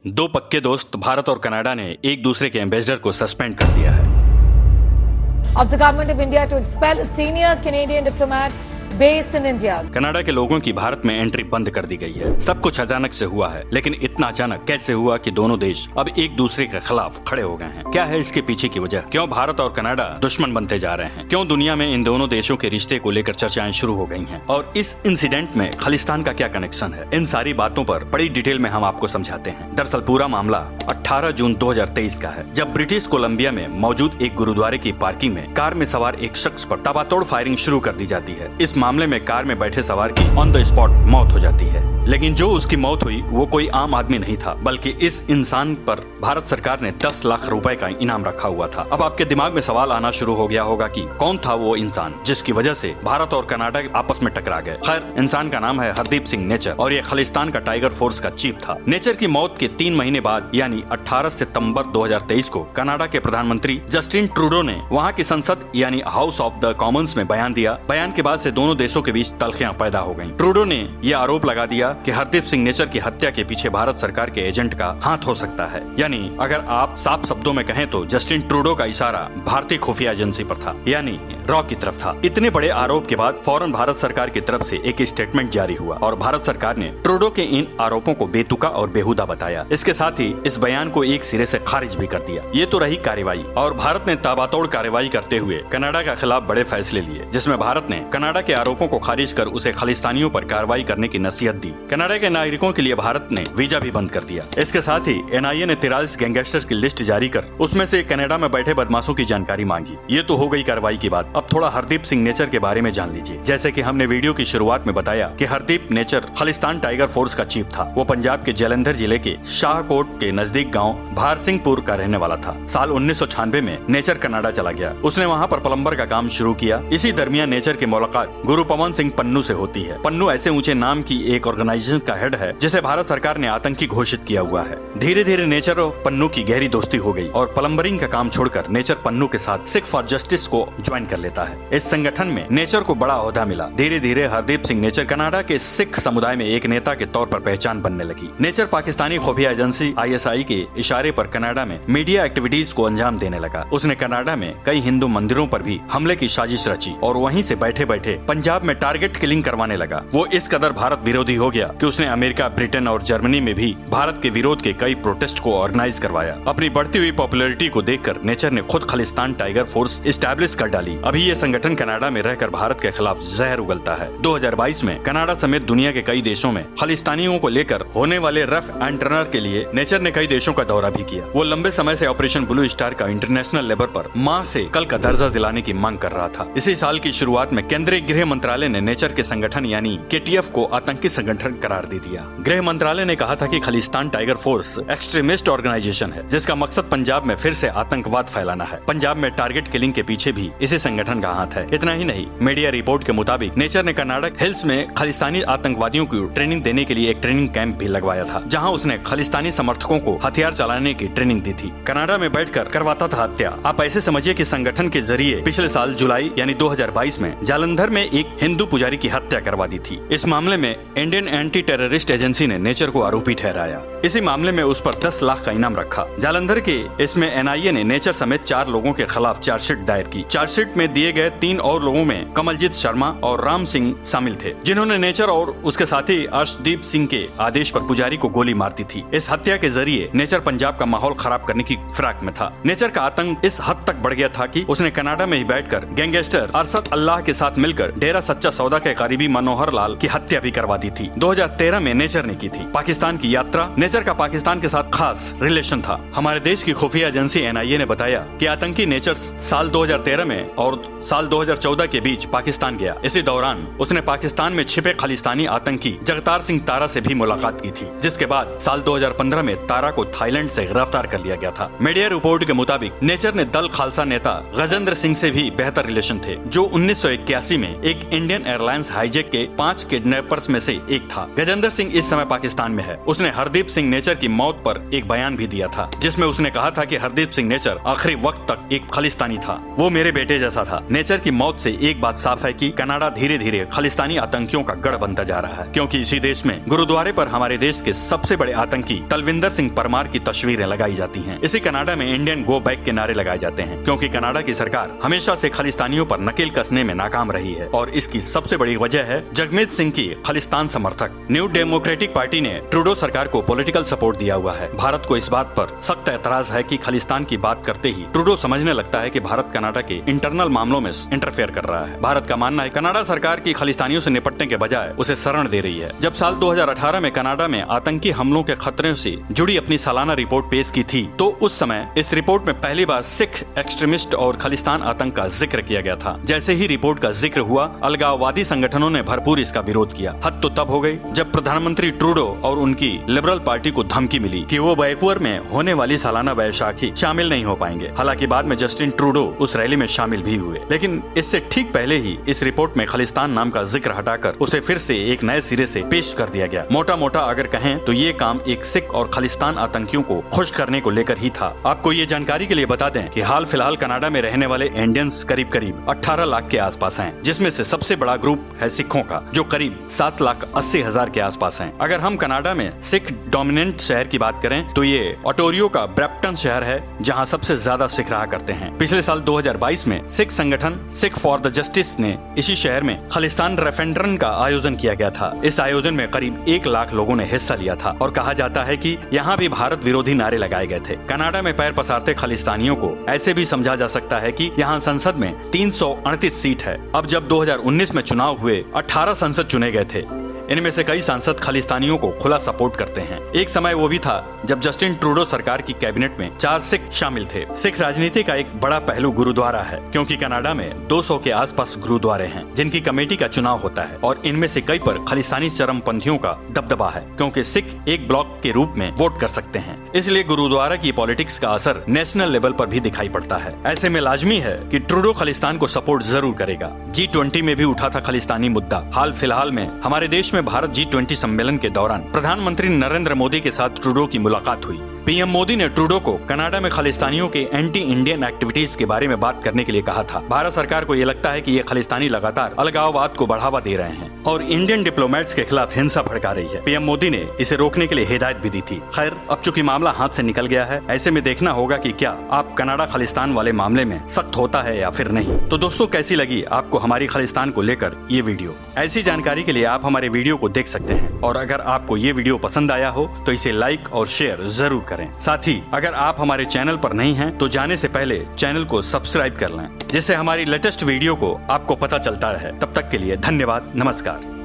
दो पक्के दोस्त भारत और कनाडा ने एक दूसरे के एम्बेसडर को सस्पेंड कर दिया है। Of the government of India to expel a senior Canadian diplomat based in India. Canada के लोगों की भारत में एंट्री बंद कर दी गई है। सब कुछ अचानक से हुआ है, लेकिन इतना अचानक कैसे हुआ कि दोनों देश अब एक दूसरे के खिलाफ खड़े हो गए हैं? क्या है इसके पीछे की वजह? क्यों भारत और कनाडा दुश्मन बनते जा रहे हैं? क्यों दुनिया में इन दोनों देशों के रिश्ते को लेकर चर्चाएं शुरू हो गई हैं? और इस इंसिडेंट में खालिस्तान का क्या कनेक्शन है? इन सारी बातों पर बड़ी डिटेल में हम आपको समझाते हैं। दरअसल पूरा मामला 18 जून 2023 का है, जब ब्रिटिश कोलंबिया में मौजूद एक गुरुद्वारे की पार्किंग में कार में सवार एक शख्स पर ताबड़तोड़ फायरिंग शुरू कर दी जाती है। इस मामले में कार में बैठे सवार की ऑन द स्पॉट मौत हो जाती है, लेकिन जो उसकी मौत हुई वो कोई आम आदमी नहीं था, बल्कि इस इंसान पर भारत सरकार ने 10 लाख रुपए का इनाम रखा हुआ था। अब आपके दिमाग में सवाल आना शुरू हो गया होगा कि कौन था वो इंसान जिसकी वजह से भारत और कनाडा आपस में टकरा गए। खैर, इंसान का नाम है हरदीप सिंह नेचर और ये खालिस्तान का टाइगर फोर्स का चीफ था। नेचर की मौत के 3 महीने बाद यानी 18 सितंबर 2023 को कनाडा के प्रधानमंत्री जस्टिन ट्रूडो ने वहाँ की संसद यानी हाउस ऑफ द कॉमन्स में बयान दिया। बयान के बाद से दोनों देशों के बीच तल्खियां पैदा हो गयी। ट्रूडो ने यह आरोप लगा दिया कि हरदीप सिंह नेचर की हत्या के पीछे भारत सरकार के एजेंट का हाथ हो सकता है। यानी अगर आप साफ शब्दों में कहें तो जस्टिन ट्रूडो का इशारा भारतीय खुफिया एजेंसी पर था, यानी रॉ की तरफ था। इतने बड़े आरोप के बाद फौरन भारत सरकार की तरफ से एक स्टेटमेंट जारी हुआ और भारत सरकार ने ट्रूडो के इन आरोपों को बेतुका और बेहुदा बताया। इसके साथ ही इस बयान को एक सिरे से खारिज भी कर दिया। ये तो रही कार्रवाई, और भारत ने ताबड़तोड़ कार्रवाई करते हुए कनाडा के खिलाफ बड़े फैसले लिए, जिसमें भारत ने कनाडा के आरोपों को खारिज कर उसे खालिस्तानियों पर कार्रवाई करने की नसीहत दी। कनाडा के नागरिकों के लिए भारत ने वीजा भी बंद कर दिया। इसके साथ ही एनआईए ने 43 गैंगस्टर्स की लिस्ट जारी कर उसमें से कनाडा में बैठे बदमाशों की जानकारी मांगी। ये तो हो गई कार्रवाई की बात। अब थोड़ा हरदीप सिंह नेचर के बारे में जान लीजिए। जैसे कि हमने वीडियो की शुरुआत में बताया कि Hardeep nature Khalistan Tiger force का चीफ था। वो पंजाब के जालंधर जिले के शाहकोट के नजदीक गाँव भारसिंहपुर का रहने वाला था। साल 1996 में नेचर कनाडा चला गया। उसने वहाँ पर प्लम्बर का काम शुरू किया। इसी दरमियान नेचर की मुलाकात गुरु पवन सिंह पन्नू से होती है। पन्नू ऐसे ऊंचे नाम की एक ऑर्गेनाइजेशन का हेड है जिसे भारत सरकार ने आतंकी घोषित किया हुआ है। धीरे धीरे नेचर और पन्नू की गहरी दोस्ती हो गई और प्लम्बरिंग का काम छोड़कर नेचर पन्नू के साथ सिख फॉर जस्टिस को ज्वाइन कर लेता है। इस संगठन में नेचर को बड़ा ओहदा मिला। धीरे धीरे हरदीप सिंह नेचर कनाडा के सिख समुदाय में एक नेता के तौर पर पहचान बनने लगी। नेचर पाकिस्तानी खुफिया एजेंसी ISI के इशारे पर कनाडा में मीडिया एक्टिविटीज को अंजाम देने लगा। उसने कनाडा में कई हिंदू मंदिरों पर भी हमले की साजिश रची और वहीं से बैठे बैठे पंजाब में टारगेट किलिंग करवाने लगा। वो इस कदर भारत विरोधी हो गया कि उसने अमेरिका, ब्रिटेन और जर्मनी में भी भारत के विरोध के कई प्रोटेस्ट को ऑर्गेनाइज करवाया। अपनी बढ़ती हुई पॉपुलैरिटी को देखकर नेचर ने खुद खालिस्तान टाइगर फोर्स इस्टेब्लिश कर डाली। अभी ये संगठन कनाडा में रहकर भारत के खिलाफ जहर उगलता है। 2022 में कनाडा समेत दुनिया के कई देशों में खालिस्तानियों को लेकर होने वाले रफ एंड टर्नर के लिए नेचर ने कई देशों का दौरा भी किया। वो लंबे समय से ऑपरेशन ब्लू स्टार का इंटरनेशनल लेवल पर माँ से कल का दर्जा दिलाने की मांग कर रहा था। इसी साल की शुरुआत में केंद्रीय गृह मंत्रालय ने नेचर के संगठन यानी KTF को आतंकी संगठन करार दे दिया। गृह मंत्रालय ने कहा था कि Khalistan Tiger Force extremist organisation है जिसका मकसद पंजाब में फिर से आतंकवाद फैलाना है। पंजाब में टारगेट किलिंग के पीछे भी इसी संगठन का हाथ है। इतना ही नहीं, मीडिया रिपोर्ट के मुताबिक नेचर ने कर्नाटक हिल्स में खालिस्तानी आतंकवादियों को ट्रेनिंग देने के लिए एक ट्रेनिंग कैंप भी लगवाया था, जहां उसने खालिस्तानी समर्थकों को हथियार चलाने की ट्रेनिंग दी थी। कनाडा में बैठकर करवाता था हत्या। आप ऐसे समझिए कि संगठन के जरिए पिछले साल जुलाई यानी 2022 में जालंधर में एक हिंदू पुजारी की हत्या करवा दी थी। इस मामले में इंडियन एंटी टेररिस्ट एजेंसी ने नेचर को आरोपी ठहराया। इसी मामले में उस पर 10 लाख का इनाम रखा। जालंधर के इसमें NIA ने नेचर समेत 4 लोगों के खिलाफ चार्जशीट दायर की। चार्जशीट में दिए गए 3 और लोगों में कमलजीत शर्मा और राम सिंह शामिल थे, जिन्होंने नेचर और उसके साथी अर्शदीप सिंह के आदेश पर पुजारी को गोली मार दी थी। इस हत्या के जरिए नेचर पंजाब का माहौल खराब करने की फिराक में था। नेचर का आतंक इस हद तक बढ़ गया था कि उसने कनाडा में ही बैठकर गैंगस्टर अरशद अल्लाह के साथ मिलकर डेरा सच्चा सौदा के करीबी मनोहर लाल की हत्या भी करवा दी थी। 2013 में नेचर ने की थी पाकिस्तान की यात्रा। नेचर का पाकिस्तान के साथ खास रिलेशन था। हमारे देश की खुफिया एजेंसी NIA ने बताया कि आतंकी नेचर साल 2013 में और साल 2014 के बीच पाकिस्तान गया। इसी दौरान उसने पाकिस्तान में छिपे खालिस्तानी आतंकी जगतार सिंह तारा से भी मुलाकात की थी, जिसके बाद साल 2015 में तारा को थाईलैंड से गिरफ्तार कर लिया गया था। मीडिया रिपोर्ट के मुताबिक नेचर ने दल खालसा नेता गजेंद्र सिंह से भी बेहतर रिलेशन थे, जो 1981 में एक इंडियन एयरलाइंस हाईजैक के 5 किडनैपर्स में से एक था। था। गजेंद्र सिंह इस समय पाकिस्तान में है। उसने हरदीप सिंह नेचर की मौत पर एक बयान भी दिया था, जिसमें उसने कहा था कि हरदीप सिंह नेचर आखिरी वक्त तक एक खालिस्तानी था, वो मेरे बेटे जैसा था। नेचर की मौत से एक बात साफ है कि कनाडा धीरे धीरे खालिस्तानी आतंकियों का गढ़ बनता जा रहा है, क्योंकि इसी देश में गुरुद्वारे पर हमारे देश के सबसे बड़े आतंकी तलविंदर सिंह परमार की तस्वीरें लगाई जाती हैं। इसी कनाडा में इंडियन गो बैक के नारे लगाए जाते हैं, क्योंकि कनाडा की सरकार हमेशा से खालिस्तानियों पर नकेल कसने में नाकाम रही है। और इसकी सबसे बड़ी वजह है जगमीत सिंह की खालिस्तान समर्थक। न्यू डेमोक्रेटिक पार्टी ने ट्रूडो सरकार को पॉलिटिकल सपोर्ट दिया हुआ है। भारत को इस बात पर सख्त एतराज है कि खालिस्तान की बात करते ही ट्रूडो समझने लगता है कि भारत कनाडा के इंटरनल मामलों में इंटरफेयर कर रहा है। भारत का मानना है कनाडा सरकार की खालिस्तानियों से निपटने के बजाय उसे शरण दे रही है। जब साल 2018 में कनाडा में आतंकी हमलों के खतरे से जुड़ी अपनी सालाना रिपोर्ट पेश की थी, तो उस समय इस रिपोर्ट में पहली बार सिख एक्सट्रीमिस्ट और खालिस्तान आतंक का जिक्र किया गया था। जैसे ही रिपोर्ट का जिक्र हुआ, अलगाववादी संगठनों ने भरपूर इसका विरोध किया। हद तो तब हो गई जब प्रधानमंत्री ट्रूडो और उनकी लिबरल पार्टी को धमकी मिली कि वो वैंकूवर में होने वाली सालाना बैसाखी शामिल नहीं हो पाएंगे। हालांकि बाद में जस्टिन ट्रूडो उस रैली में शामिल भी हुए, लेकिन इससे ठीक पहले ही इस रिपोर्ट में खालिस्तान नाम का जिक्र हटाकर उसे फिर से एक नए सिरे से पेश कर दिया गया। मोटा मोटा अगर कहें तो ये काम एक सिख और खालिस्तान आतंकियों को खुश करने को लेकर ही था। आपको ये जानकारी के लिए बता दें कि हाल फिलहाल कनाडा में रहने वाले इंडियंस करीब 18 लाख के आसपास हैं, जिसमें से सबसे बड़ा ग्रुप है सिखों का, जो करीब 7,80,000 के आसपास हैं। अगर हम कनाडा में सिख डोमिनेंट शहर की बात करें तो ये ओंटारियो का ब्रैम्पटन शहर है, जहां सबसे ज्यादा सिख रहा करते हैं। पिछले साल 2022 में सिख संगठन सिख फॉर द जस्टिस ने इसी शहर में खालिस्तान रेफरेंडम का आयोजन किया गया था। इस आयोजन में करीब 1 लाख लोगों ने हिस्सा लिया था और कहा जाता है कि यहाँ भी भारत विरोधी नारे लगाए गए थे। कनाडा में पैर पसारते खालिस्तानियों को ऐसे भी समझा जा सकता है कि यहाँ संसद में 338 सीट है। अब जब 2019 में चुनाव हुए 18 सांसद चुने गए थे, इनमें से कई सांसद खालिस्तानियों को खुला सपोर्ट करते हैं। एक समय वो भी था जब जस्टिन ट्रूडो सरकार की कैबिनेट में 4 सिख शामिल थे। सिख राजनीति का एक बड़ा पहलू गुरुद्वारा है, क्योंकि कनाडा में 200 के आसपास गुरुद्वारे हैं जिनकी कमेटी का चुनाव होता है, और इनमें से कई पर खालिस्तानी चरमपंथियों का दबदबा है, क्योंकि सिख एक ब्लॉक के रूप में वोट कर सकते हैं। इसलिए गुरुद्वारा की पॉलिटिक्स का असर नेशनल लेवल पर भी दिखाई पड़ता है। ऐसे में लाजमी है कि ट्रूडो खालिस्तान को सपोर्ट जरूर करेगा। G20 में भी उठा था खालिस्तानी मुद्दा। हाल फिलहाल में हमारे देश में भारत G20 सम्मेलन के दौरान प्रधानमंत्री नरेंद्र मोदी के साथ ट्रूडो की मुलाकात हुई। पीएम मोदी ने ट्रूडो को कनाडा में खालिस्तानियों के एंटी इंडियन एक्टिविटीज के बारे में बात करने के लिए कहा था। भारत सरकार को ये लगता है कि ये खालिस्तानी लगातार अलगाववाद को बढ़ावा दे रहे हैं और इंडियन डिप्लोमेट्स के खिलाफ हिंसा भड़का रही है। पीएम मोदी ने इसे रोकने के लिए हिदायत भी दी थी। खैर, अब चूंकि मामला हाथ से निकल गया है, ऐसे में देखना होगा कि क्या आप कनाडा खालिस्तान वाले मामले में सख्त होता है या फिर नहीं। तो दोस्तों, कैसी लगी आपको हमारी खालिस्तान को लेकर ये वीडियो? ऐसी जानकारी के लिए आप हमारे वीडियो को देख सकते हैं, और अगर आपको ये वीडियो पसंद आया हो तो इसे लाइक और शेयर जरूर करें। साथ ही अगर आप हमारे चैनल पर नहीं हैं तो जाने से पहले चैनल को सब्सक्राइब कर लें, जिससे हमारी लेटेस्ट वीडियो को आपको पता चलता रहे। तब तक के लिए धन्यवाद, नमस्कार।